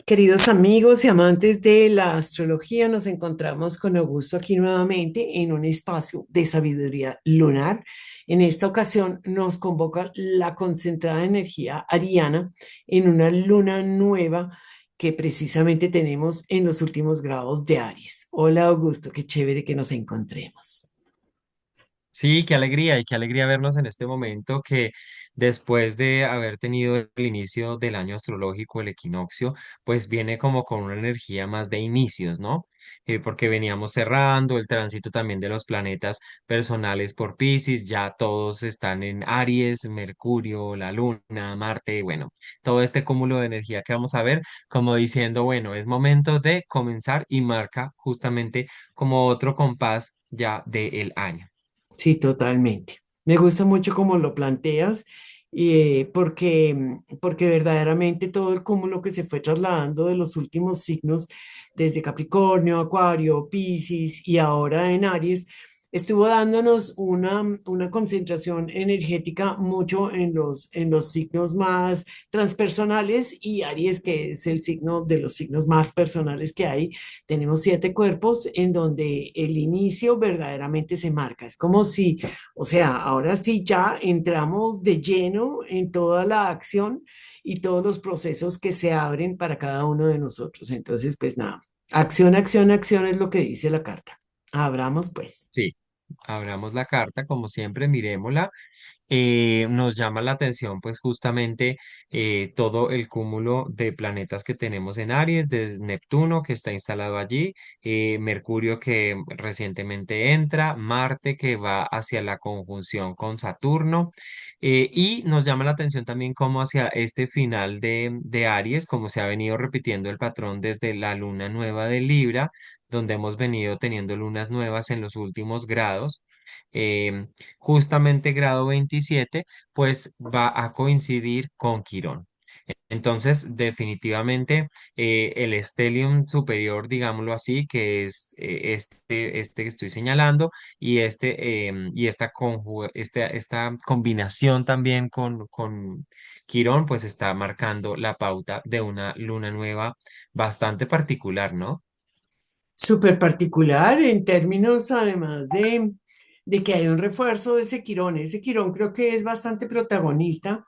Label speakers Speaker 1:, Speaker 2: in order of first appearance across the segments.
Speaker 1: Queridos amigos y amantes de la astrología, nos encontramos con Augusto aquí nuevamente en un espacio de sabiduría lunar. En esta ocasión nos convoca la concentrada energía ariana en una luna nueva que precisamente tenemos en los últimos grados de Aries. Hola Augusto, qué chévere que nos encontremos.
Speaker 2: Sí, y qué alegría vernos en este momento que después de haber tenido el inicio del año astrológico, el equinoccio, pues viene como con una energía más de inicios, ¿no? Porque veníamos cerrando el tránsito también de los planetas personales por Piscis, ya todos están en Aries, Mercurio, la Luna, Marte, bueno, todo este cúmulo de energía que vamos a ver, como diciendo, bueno, es momento de comenzar y marca justamente como otro compás ya del año.
Speaker 1: Sí, totalmente. Me gusta mucho cómo lo planteas, porque verdaderamente todo el cúmulo que se fue trasladando de los últimos signos, desde Capricornio, Acuario, Piscis y ahora en Aries, estuvo dándonos una concentración energética mucho en los signos más transpersonales y Aries, que es el signo de los signos más personales que hay. Tenemos 7 cuerpos en donde el inicio verdaderamente se marca. Es como si, o sea, ahora sí ya entramos de lleno en toda la acción y todos los procesos que se abren para cada uno de nosotros. Entonces, pues nada, acción, acción, acción es lo que dice la carta. Abramos pues.
Speaker 2: Sí, abramos la carta, como siempre, mirémosla. Nos llama la atención, pues justamente todo el cúmulo de planetas que tenemos en Aries, desde Neptuno que está instalado allí, Mercurio que recientemente entra, Marte que va hacia la conjunción con Saturno, y nos llama la atención también cómo hacia este final de Aries, como se ha venido repitiendo el patrón desde la luna nueva de Libra, donde hemos venido teniendo lunas nuevas en los últimos grados. em, Justamente grado 27 pues va a coincidir con Quirón. Entonces, definitivamente, el stellium superior, digámoslo así, que es este que estoy señalando, y, y esta combinación también con Quirón, pues está marcando la pauta de una luna nueva bastante particular, ¿no?
Speaker 1: Súper particular en términos además de que hay un refuerzo de ese Quirón. Ese Quirón creo que es bastante protagonista.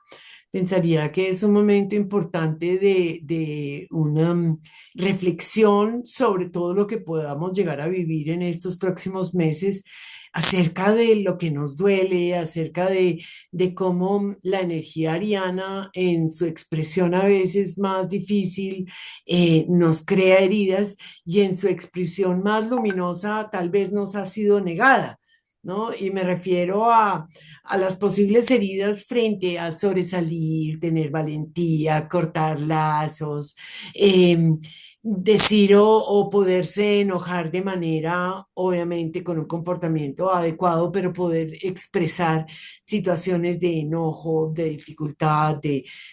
Speaker 1: Pensaría que es un momento importante de una reflexión sobre todo lo que podamos llegar a vivir en estos próximos meses acerca de lo que nos duele, acerca de cómo la energía ariana en su expresión a veces más difícil nos crea heridas y en su expresión más luminosa tal vez nos ha sido negada. ¿No? Y me refiero a las posibles heridas frente a sobresalir, tener valentía, cortar lazos, decir o poderse enojar de manera, obviamente, con un comportamiento adecuado, pero poder expresar situaciones de enojo, de dificultad,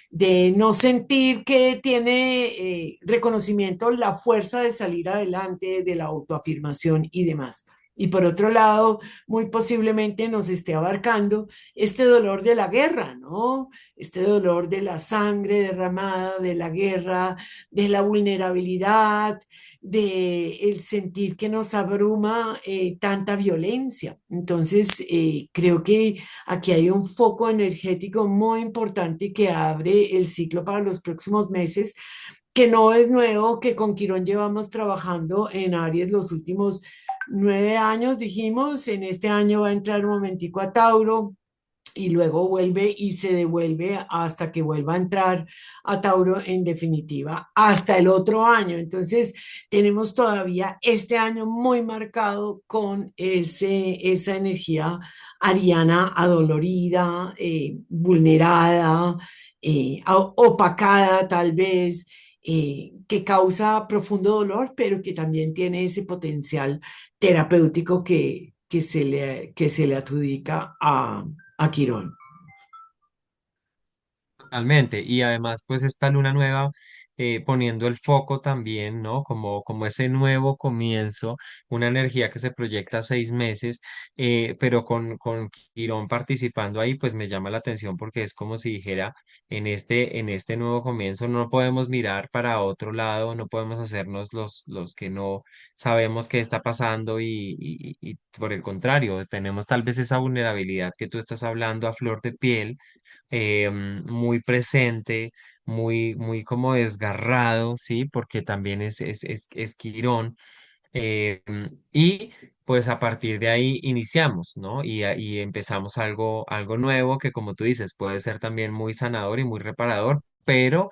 Speaker 1: de no sentir que tiene reconocimiento la fuerza de salir adelante, de la autoafirmación y demás. Y por otro lado, muy posiblemente nos esté abarcando este dolor de la guerra, ¿no? Este dolor de la sangre derramada, de la guerra, de la vulnerabilidad, de el sentir que nos abruma tanta violencia. Entonces, creo que aquí hay un foco energético muy importante que abre el ciclo para los próximos meses, que no es nuevo, que con Quirón llevamos trabajando en Aries los últimos 9 años, dijimos. En este año va a entrar un momentico a Tauro y luego vuelve y se devuelve hasta que vuelva a entrar a Tauro en definitiva, hasta el otro año. Entonces, tenemos todavía este año muy marcado con esa energía ariana adolorida, vulnerada, opacada tal vez. Que causa profundo dolor, pero que también tiene ese potencial terapéutico que se le adjudica a Quirón.
Speaker 2: Totalmente. Y además, pues esta luna nueva poniendo el foco también, ¿no? Como ese nuevo comienzo, una energía que se proyecta a 6 meses, pero con Quirón participando ahí, pues me llama la atención porque es como si dijera, en este nuevo comienzo no podemos mirar para otro lado, no podemos hacernos los que no sabemos qué está pasando y por el contrario, tenemos tal vez esa vulnerabilidad que tú estás hablando a flor de piel, muy presente, muy como desgarrado, ¿sí? Porque también es Quirón. Y pues a partir de ahí iniciamos, ¿no? Y empezamos algo nuevo que, como tú dices, puede ser también muy sanador y muy reparador, pero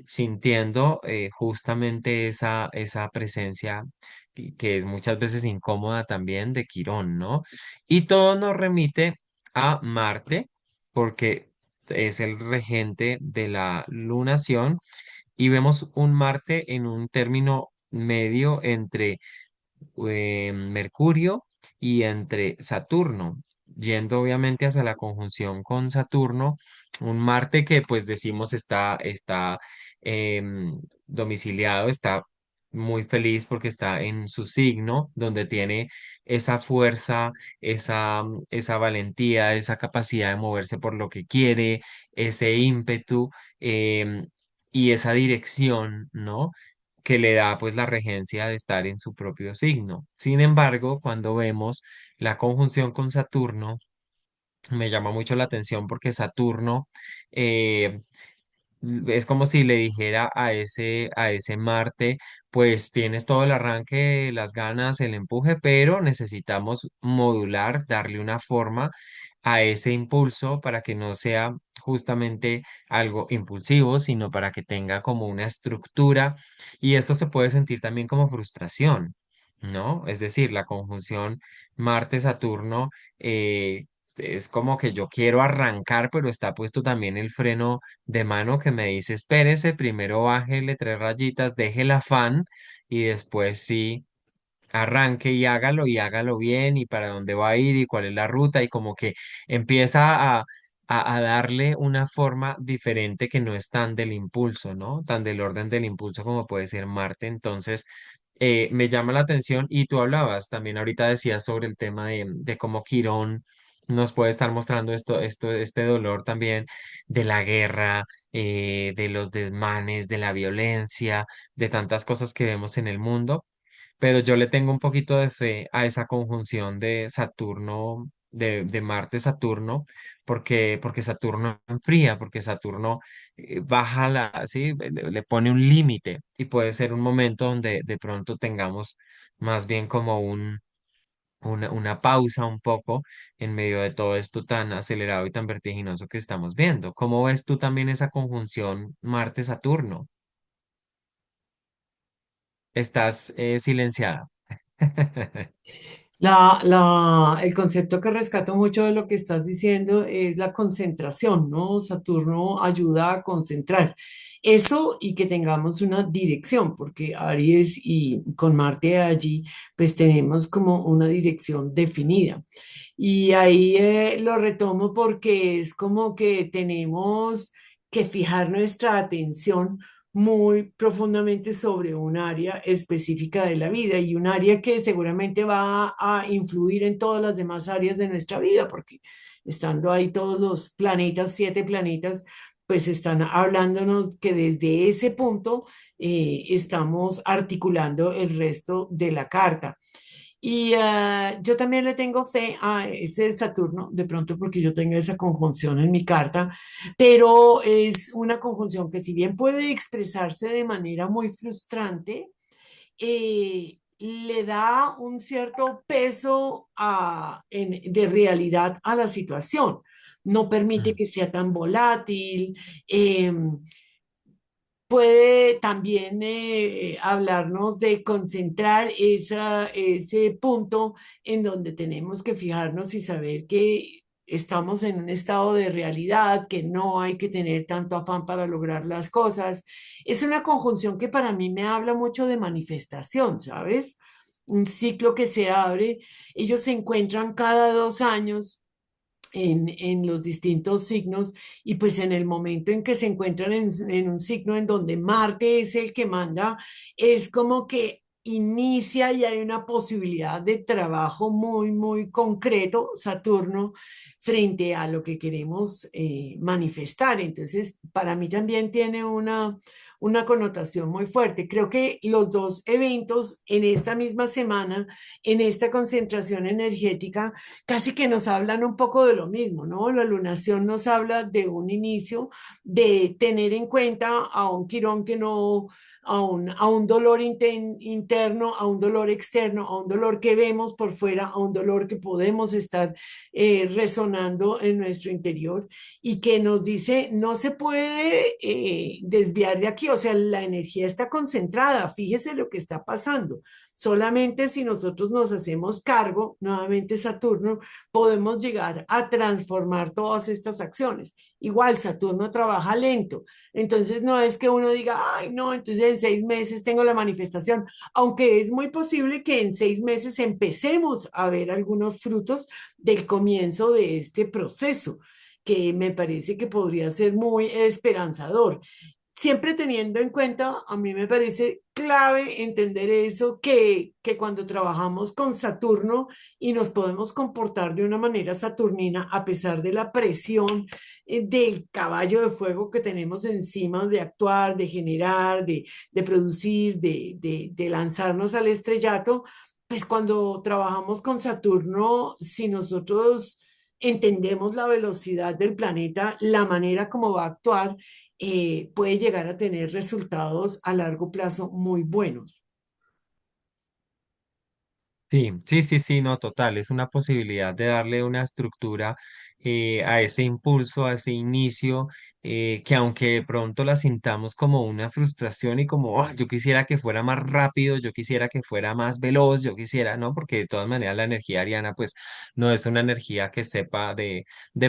Speaker 2: sintiendo justamente esa presencia que es muchas veces incómoda también de Quirón, ¿no? Y todo nos remite a Marte, porque es el regente de la lunación y vemos un Marte en un término medio entre Mercurio y entre Saturno, yendo obviamente hacia la conjunción con Saturno, un Marte que pues decimos está domiciliado, está muy feliz porque está en su signo, donde tiene esa fuerza, esa valentía, esa capacidad de moverse por lo que quiere, ese ímpetu em, y esa dirección, ¿no? Que le da pues la regencia de estar en su propio signo. Sin embargo, cuando vemos la conjunción con Saturno, me llama mucho la atención porque Saturno eh, es como si le dijera a ese Marte, pues tienes todo el arranque, las ganas, el empuje, pero necesitamos modular, darle una forma a ese impulso para que no sea justamente algo impulsivo, sino para que tenga como una estructura y eso se puede sentir también como frustración, ¿no? Es decir, la conjunción Marte-Saturno es como que yo quiero arrancar, pero está puesto también el freno de mano que me dice, espérese, primero bájele 3 rayitas, deje el afán y después sí arranque y hágalo bien y para dónde va a ir y cuál es la ruta y como que empieza a darle una forma diferente que no es tan del impulso, ¿no? Tan del orden del impulso como puede ser Marte. Entonces, me llama la atención y tú hablabas también ahorita decías sobre el tema de cómo Quirón nos puede estar mostrando este dolor también de la guerra, de los desmanes, de la violencia, de tantas cosas que vemos en el mundo, pero yo le tengo un poquito de fe a esa conjunción de Saturno, de Marte-Saturno, porque Saturno enfría, porque Saturno baja ¿sí? Le pone un límite y puede ser un momento donde de pronto tengamos más bien como una pausa un poco en medio de todo esto tan acelerado y tan vertiginoso que estamos viendo. ¿Cómo ves tú también esa conjunción Marte-Saturno? Estás silenciada.
Speaker 1: El concepto que rescato mucho de lo que estás diciendo es la concentración, ¿no? Saturno ayuda a concentrar eso y que tengamos una dirección, porque Aries y con Marte allí, pues tenemos como una dirección definida. Y ahí lo retomo porque es como que tenemos que fijar nuestra atención muy profundamente sobre un área específica de la vida y un área que seguramente va a influir en todas las demás áreas de nuestra vida, porque estando ahí todos los planetas, 7 planetas, pues están hablándonos que desde ese punto estamos articulando el resto de la carta. Y yo también le tengo fe a ese Saturno, de pronto porque yo tengo esa conjunción en mi carta, pero es una conjunción que si bien puede expresarse de manera muy frustrante, le da un cierto peso de realidad a la situación. No permite
Speaker 2: Mm.
Speaker 1: que sea tan volátil. Puede también hablarnos de concentrar ese punto en donde tenemos que fijarnos y saber que estamos en un estado de realidad, que no hay que tener tanto afán para lograr las cosas. Es una conjunción que para mí me habla mucho de manifestación, ¿sabes? Un ciclo que se abre. Ellos se encuentran cada 2 años en los distintos signos y pues en el momento en que se encuentran en un signo en donde Marte es el que manda, es como que inicia y hay una posibilidad de trabajo muy, muy concreto, Saturno, frente a lo que queremos manifestar. Entonces, para mí también tiene una connotación muy fuerte. Creo que los dos eventos en esta misma semana, en esta concentración energética, casi que nos hablan un poco de lo mismo, ¿no? La lunación nos habla de un inicio, de tener en cuenta a un Quirón que no, a un dolor interno, a un dolor externo, a un dolor que vemos por fuera, a un dolor que podemos estar resonando en nuestro interior y que nos dice, no se puede desviar de aquí, o sea, la energía está concentrada, fíjese lo que está pasando. Solamente si nosotros nos hacemos cargo, nuevamente Saturno, podemos llegar a transformar todas estas acciones. Igual Saturno trabaja lento, entonces no es que uno diga, ay, no, entonces en 6 meses tengo la manifestación, aunque es muy posible que en 6 meses empecemos a ver algunos frutos del comienzo de este proceso, que me parece que podría ser muy esperanzador. Siempre teniendo en cuenta, a mí me parece clave entender eso, que cuando trabajamos con Saturno y nos podemos comportar de una manera saturnina, a pesar de la presión del caballo de fuego que tenemos encima de actuar, de generar, de producir, de lanzarnos al estrellato, pues cuando trabajamos con Saturno, si nosotros entendemos la velocidad del planeta, la manera como va a actuar, puede llegar a tener resultados a largo plazo muy buenos.
Speaker 2: Sí, sí, sí, sí, no, total, es una posibilidad de darle una estructura a ese impulso, a ese inicio, que aunque de pronto la sintamos como una frustración y como, "Ah, yo quisiera que fuera más rápido, yo quisiera que fuera más veloz, yo quisiera, ¿no? Porque de todas maneras la energía ariana, pues, no es una energía que sepa de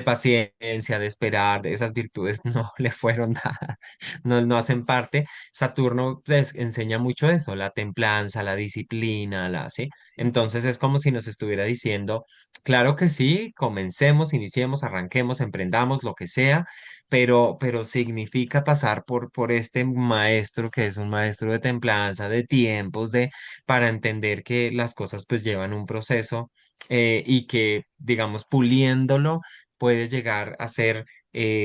Speaker 2: paciencia, de esperar, de esas virtudes, no le fueron nada, no, no hacen parte. Saturno, pues, enseña mucho eso, la templanza, la disciplina, ¿sí?
Speaker 1: Sí.
Speaker 2: Entonces es como si nos estuviera diciendo, claro que sí, comencemos, iniciemos, arranquemos, emprendamos, lo que sea, pero significa pasar por este maestro que es un maestro de templanza, de tiempos, para entender que las cosas pues llevan un proceso y que, digamos, puliéndolo puede llegar a ser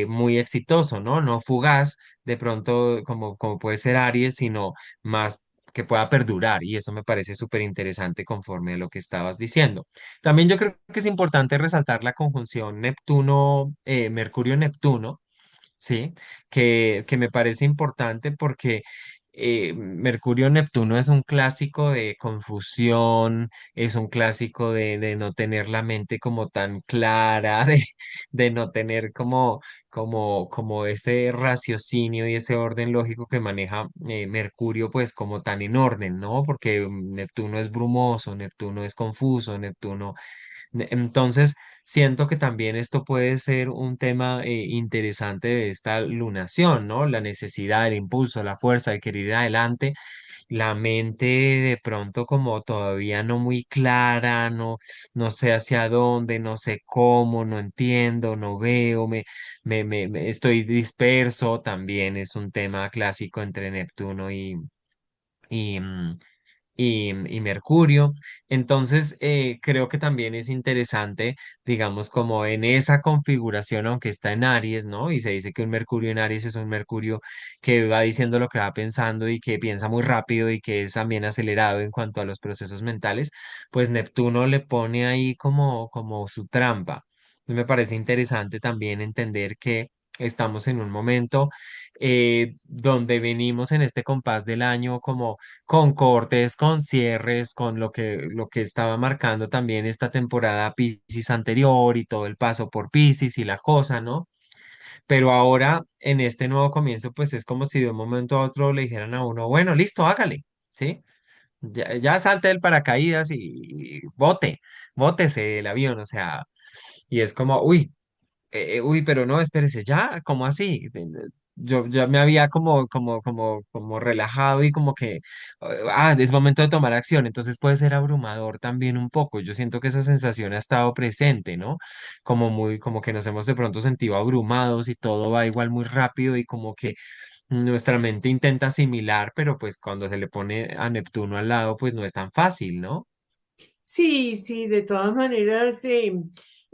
Speaker 2: muy exitoso, ¿no? No fugaz, de pronto como puede ser Aries, sino más que pueda perdurar y eso me parece súper interesante conforme a lo que estabas diciendo. También yo creo que es importante resaltar la conjunción Neptuno, Mercurio-Neptuno, ¿sí? Que me parece importante porque Mercurio-Neptuno es un clásico de confusión, es un clásico de no tener la mente como tan clara, de no tener como ese raciocinio y ese orden lógico que maneja Mercurio, pues como tan en orden, ¿no? Porque Neptuno es brumoso, Neptuno es confuso, Neptuno entonces, siento que también esto puede ser un tema interesante de esta lunación, ¿no? La necesidad, el impulso, la fuerza de querer ir adelante, la mente de pronto como todavía no muy clara, no, no sé hacia dónde, no sé cómo, no entiendo, no veo, estoy disperso, también es un tema clásico entre Neptuno y, mm, y Mercurio. Entonces, creo que también es interesante, digamos, como en esa configuración, aunque está en Aries, ¿no? Y se dice que un Mercurio en Aries es un Mercurio que va diciendo lo que va pensando y que piensa muy rápido y que es también acelerado en cuanto a los procesos mentales, pues Neptuno le pone ahí como su trampa. Y me parece interesante también entender que estamos en un momento donde venimos en este compás del año como con cortes, con cierres, con lo que estaba marcando también esta temporada Piscis anterior y todo el paso por Piscis y la cosa, ¿no? Pero ahora en este nuevo comienzo, pues es como si de un momento a otro le dijeran a uno, bueno, listo, hágale, ¿sí? Ya salte del paracaídas y bótese del avión, o sea, y es como, uy, uy, pero no, espérese, ya, ¿cómo así? yo ya me había como relajado y como que, es momento de tomar acción, entonces puede ser abrumador también un poco. Yo siento que esa sensación ha estado presente, ¿no? Como que nos hemos de pronto sentido abrumados y todo va igual muy rápido y como que nuestra mente intenta asimilar, pero pues cuando se le pone a Neptuno al lado, pues no es tan fácil, ¿no?
Speaker 1: Sí, sí, de todas maneras,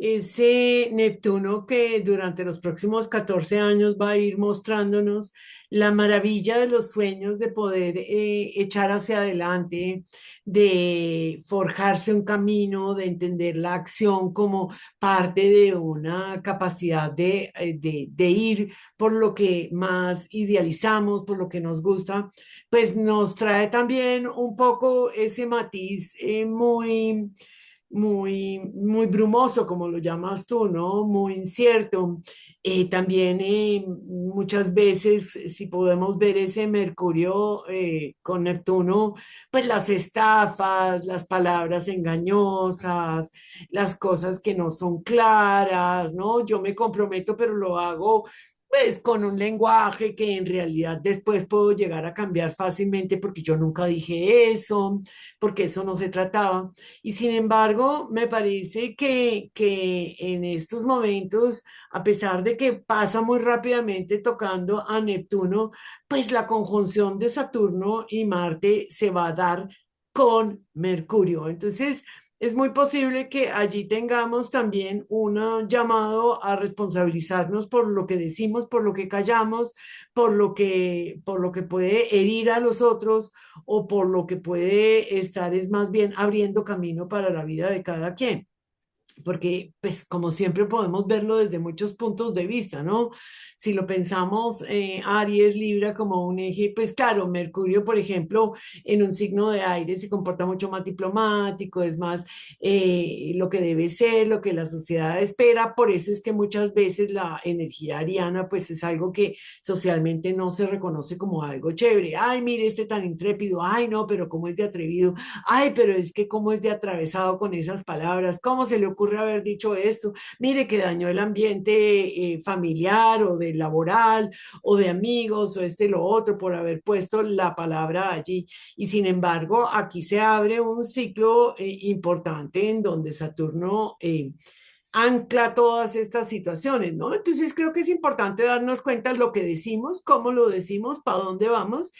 Speaker 1: ese Neptuno que durante los próximos 14 años va a ir mostrándonos la maravilla de los sueños de poder echar hacia adelante, de forjarse un camino, de entender la acción como parte de una capacidad de ir por lo que más idealizamos, por lo que nos gusta, pues nos trae también un poco ese matiz muy brumoso, como lo llamas tú, ¿no? Muy incierto. También muchas veces, si podemos ver ese Mercurio con Neptuno, pues las estafas, las palabras engañosas, las cosas que no son claras, ¿no? Yo me comprometo, pero lo hago pues con un lenguaje que en realidad después puedo llegar a cambiar fácilmente porque yo nunca dije eso, porque eso no se trataba. Y sin embargo, me parece que en estos momentos, a pesar de que pasa muy rápidamente tocando a Neptuno, pues la conjunción de Saturno y Marte se va a dar con Mercurio. Entonces, es muy posible que allí tengamos también un llamado a responsabilizarnos por lo que decimos, por lo que callamos, por lo que puede herir a los otros o por lo que puede estar es más bien abriendo camino para la vida de cada quien porque pues como siempre podemos verlo desde muchos puntos de vista, ¿no? Si lo pensamos, Aries, Libra como un eje, pues claro, Mercurio, por ejemplo, en un signo de aire se comporta mucho más diplomático, es más lo que debe ser, lo que la sociedad espera, por eso es que muchas veces la energía ariana pues es algo que socialmente no se reconoce como algo chévere. Ay, mire este tan intrépido, ay no, pero cómo es de atrevido, ay, pero es que cómo es de atravesado con esas palabras, cómo se le ocurre haber dicho esto, mire que dañó el ambiente familiar o de laboral o de amigos o este y lo otro por haber puesto la palabra allí. Y sin embargo, aquí se abre un ciclo importante en donde Saturno ancla todas estas situaciones, ¿no? Entonces creo que es importante darnos cuenta de lo que decimos, cómo lo decimos, para dónde vamos.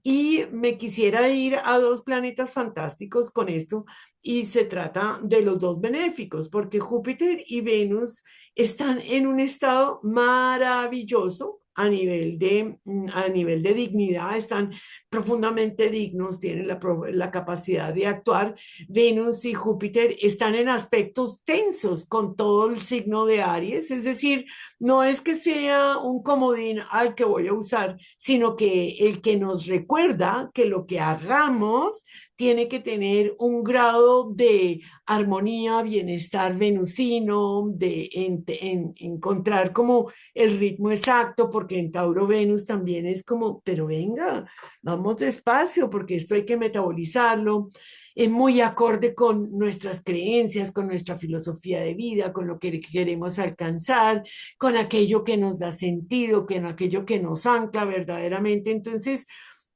Speaker 1: Y me quisiera ir a dos planetas fantásticos con esto, y se trata de los dos benéficos, porque Júpiter y Venus están en un estado maravilloso. A nivel de dignidad, están profundamente dignos, tienen la capacidad de actuar. Venus y Júpiter están en aspectos tensos con todo el signo de Aries, es decir, no es que sea un comodín al que voy a usar, sino que el que nos recuerda que lo que hagamos tiene que tener un grado de armonía, bienestar venusino, encontrar como el ritmo exacto, porque en Tauro Venus también es como, pero venga, vamos despacio, porque esto hay que metabolizarlo, es muy acorde con nuestras creencias, con nuestra filosofía de vida, con lo que queremos alcanzar, con aquello que nos da sentido, con aquello que nos ancla verdaderamente. Entonces,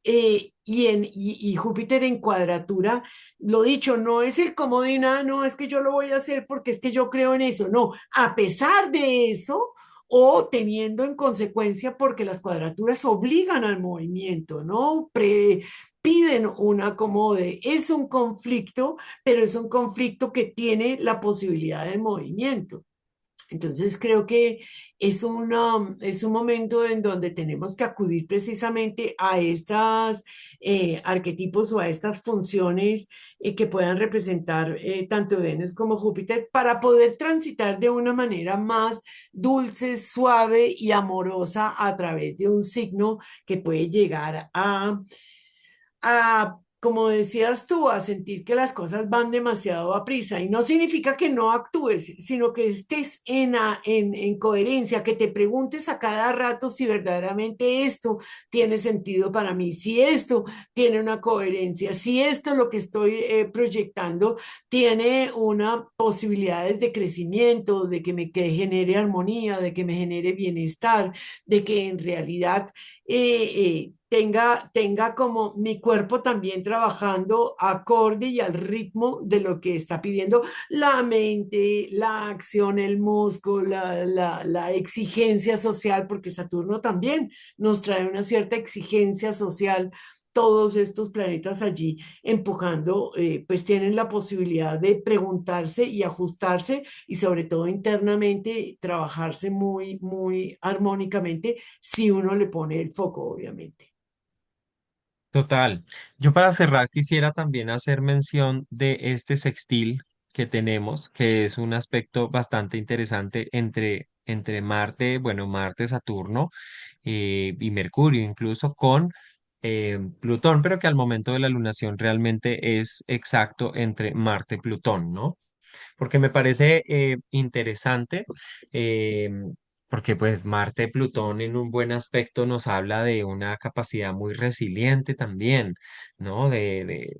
Speaker 1: y Júpiter en cuadratura, lo dicho, no es el comodín, ah, no, es que yo lo voy a hacer porque es que yo creo en eso, no, a pesar de eso, o teniendo en consecuencia porque las cuadraturas obligan al movimiento, ¿no? Piden un acomode. Es un conflicto, pero es un conflicto que tiene la posibilidad de movimiento. Entonces creo que es un momento en donde tenemos que acudir precisamente a estas arquetipos o a estas funciones que puedan representar tanto Venus como Júpiter para poder transitar de una manera más dulce, suave y amorosa a través de un signo que puede llegar a como decías tú, a sentir que las cosas van demasiado a prisa. Y no significa que no actúes, sino que estés en coherencia, que te preguntes a cada rato si verdaderamente esto tiene sentido para mí, si esto tiene una coherencia, si esto lo que estoy proyectando tiene una posibilidades de crecimiento, de que me que genere armonía, de que me genere bienestar, de que en realidad tenga como mi cuerpo también trabajando acorde y al ritmo de lo que está pidiendo la mente, la acción, el músculo, la exigencia social, porque Saturno también nos trae una cierta exigencia social. Todos estos planetas allí empujando, pues tienen la posibilidad de preguntarse y ajustarse y sobre todo internamente trabajarse muy, muy armónicamente si uno le pone el foco, obviamente.
Speaker 2: Total. Yo para cerrar quisiera también hacer mención de este sextil que tenemos, que es un aspecto bastante interesante entre Marte, bueno, Marte, Saturno y Mercurio, incluso con Plutón, pero que al momento de la lunación realmente es exacto entre Marte y Plutón, ¿no? Porque me parece interesante, eh, porque pues Marte, Plutón en un buen aspecto nos habla de una capacidad muy resiliente también, ¿no? De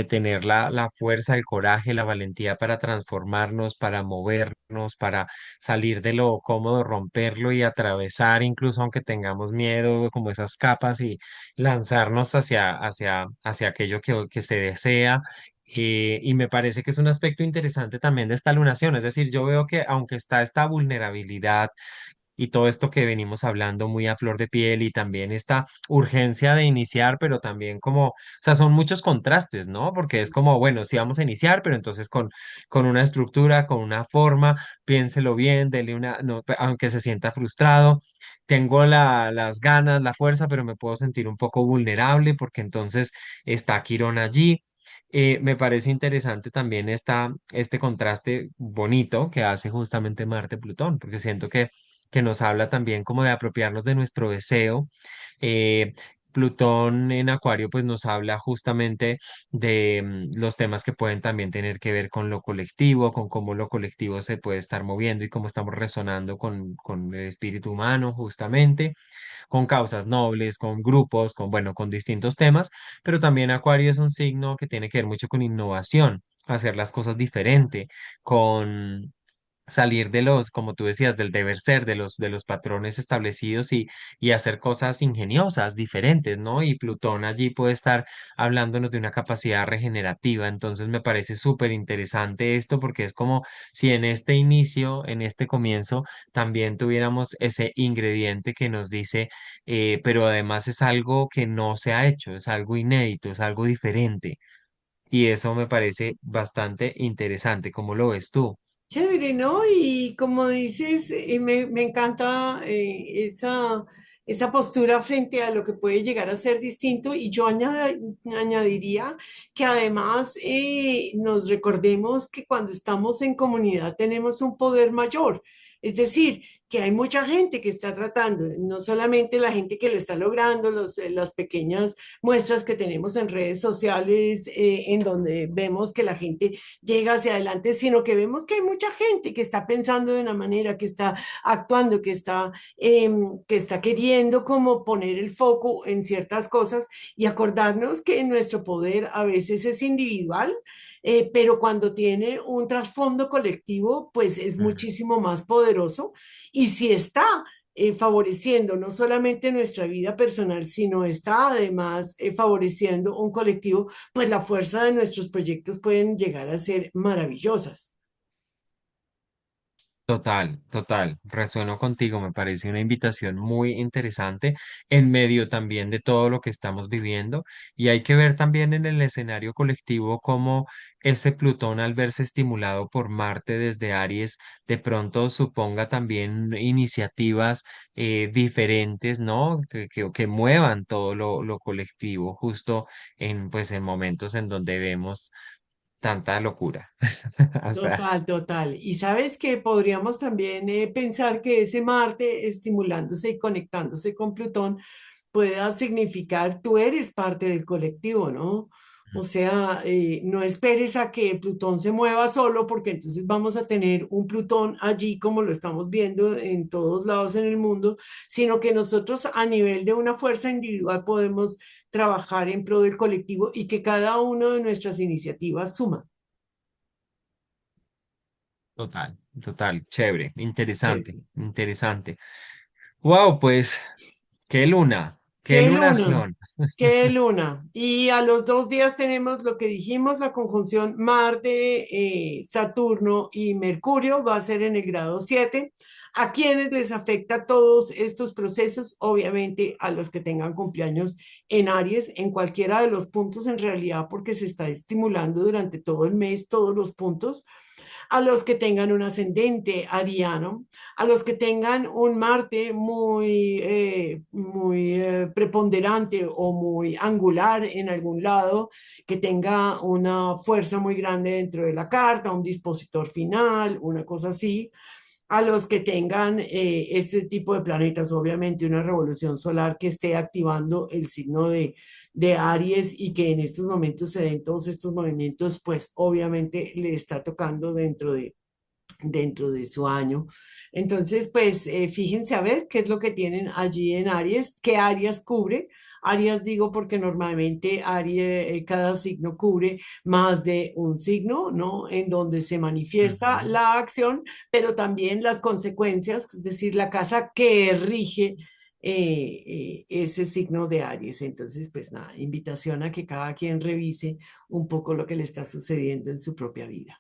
Speaker 2: tener la fuerza, el coraje, la valentía para transformarnos, para movernos, para salir de lo cómodo, romperlo y atravesar, incluso aunque tengamos miedo, como esas capas y lanzarnos hacia aquello que se desea. Y me parece que es un aspecto interesante también de esta lunación, es decir, yo veo que aunque está esta vulnerabilidad y todo esto que venimos hablando muy a flor de piel y también esta urgencia de iniciar, pero también como, o sea, son muchos contrastes, ¿no? Porque es como, bueno, sí vamos a iniciar, pero entonces con una estructura, con una forma, piénselo bien, dele una, no, aunque se sienta frustrado. Tengo las ganas, la fuerza, pero me puedo sentir un poco vulnerable porque entonces está Quirón allí. Me parece interesante también este contraste bonito que hace justamente Marte-Plutón, porque siento que nos habla también como de apropiarnos de nuestro deseo. Eh, Plutón en Acuario pues nos habla justamente de los temas que pueden también tener que ver con lo colectivo, con cómo lo colectivo se puede estar moviendo y cómo estamos resonando con el espíritu humano justamente con causas nobles, con grupos, con, bueno, con distintos temas, pero también Acuario es un signo que tiene que ver mucho con innovación, hacer las cosas diferente, con salir de los, como tú decías, del deber ser, de los patrones establecidos y hacer cosas ingeniosas, diferentes, ¿no? Y Plutón allí puede estar hablándonos de una capacidad regenerativa. Entonces me parece súper interesante esto porque es como si en este inicio, en este comienzo, también tuviéramos ese ingrediente que nos dice, pero además es algo que no se ha hecho, es algo inédito, es algo diferente. Y eso me parece bastante interesante. ¿Cómo lo ves tú?
Speaker 1: Chévere, ¿no? Y como dices, me encanta esa postura frente a lo que puede llegar a ser distinto. Y yo añadiría que además nos recordemos que cuando estamos en comunidad tenemos un poder mayor. Es decir, que hay mucha gente que está tratando, no solamente la gente que lo está logrando, las pequeñas muestras que tenemos en redes sociales, en donde vemos que la gente llega hacia adelante, sino que vemos que hay mucha gente que está pensando de una manera, que está actuando, que está queriendo como poner el foco en ciertas cosas y acordarnos que nuestro poder a veces es individual. Pero cuando tiene un trasfondo colectivo, pues es muchísimo más poderoso. Y si está favoreciendo no solamente nuestra vida personal, sino está además favoreciendo un colectivo, pues la fuerza de nuestros proyectos pueden llegar a ser maravillosas.
Speaker 2: Total, total, resueno contigo, me parece una invitación muy interesante en medio también de todo lo que estamos viviendo y hay que ver también en el escenario colectivo cómo ese Plutón al verse estimulado por Marte desde Aries de pronto suponga también iniciativas diferentes, ¿no? Que muevan todo lo colectivo justo en, pues, en momentos en donde vemos tanta locura. O sea.
Speaker 1: Total, total. Y sabes que podríamos también pensar que ese Marte estimulándose y conectándose con Plutón pueda significar tú eres parte del colectivo, ¿no? O sea, no esperes a que Plutón se mueva solo, porque entonces vamos a tener un Plutón allí como lo estamos viendo en todos lados en el mundo, sino que nosotros a nivel de una fuerza individual podemos trabajar en pro del colectivo y que cada una de nuestras iniciativas suma.
Speaker 2: Total, total, chévere, interesante,
Speaker 1: Chévere.
Speaker 2: interesante. Wow, pues, qué
Speaker 1: ¿Qué luna?
Speaker 2: lunación.
Speaker 1: ¿Qué luna? Y a los 2 días tenemos lo que dijimos, la conjunción Marte, Saturno y Mercurio va a ser en el grado 7. ¿A quienes les afecta todos estos procesos? Obviamente a los que tengan cumpleaños en Aries, en cualquiera de los puntos en realidad, porque se está estimulando durante todo el mes todos los puntos a los que tengan un ascendente ariano, a los que tengan un Marte muy preponderante o muy angular en algún lado, que tenga una fuerza muy grande dentro de la carta, un dispositor final, una cosa así a los que tengan ese tipo de planetas, obviamente una revolución solar que esté activando el signo de Aries y que en estos momentos se den todos estos movimientos, pues obviamente le está tocando dentro de su año. Entonces, pues fíjense a ver qué es lo que tienen allí en Aries, qué áreas cubre. Áreas digo porque normalmente cada signo cubre más de un signo, ¿no? En donde se manifiesta
Speaker 2: Ujú.
Speaker 1: la acción, pero también las consecuencias, es decir, la casa que rige ese signo de Aries. Entonces, pues nada, invitación a que cada quien revise un poco lo que le está sucediendo en su propia vida.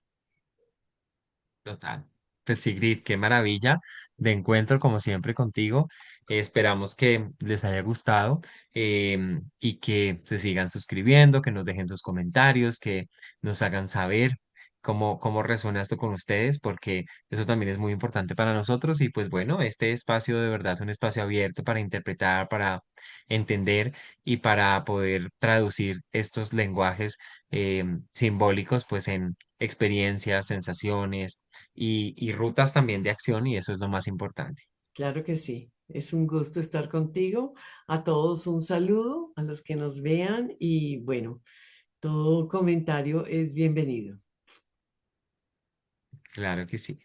Speaker 2: Total. Pues Sigrid, qué maravilla de encuentro como siempre contigo. Esperamos que les haya gustado y que se sigan suscribiendo, que nos dejen sus comentarios, que nos hagan saber cómo resuena esto con ustedes, porque eso también es muy importante para nosotros. Y pues bueno, este espacio de verdad es un espacio abierto para interpretar, para entender y para poder traducir estos lenguajes simbólicos pues en experiencias, sensaciones y rutas también de acción y eso es lo más importante.
Speaker 1: Claro que sí. Es un gusto estar contigo. A todos un saludo, a los que nos vean y bueno, todo comentario es bienvenido.
Speaker 2: Claro que sí.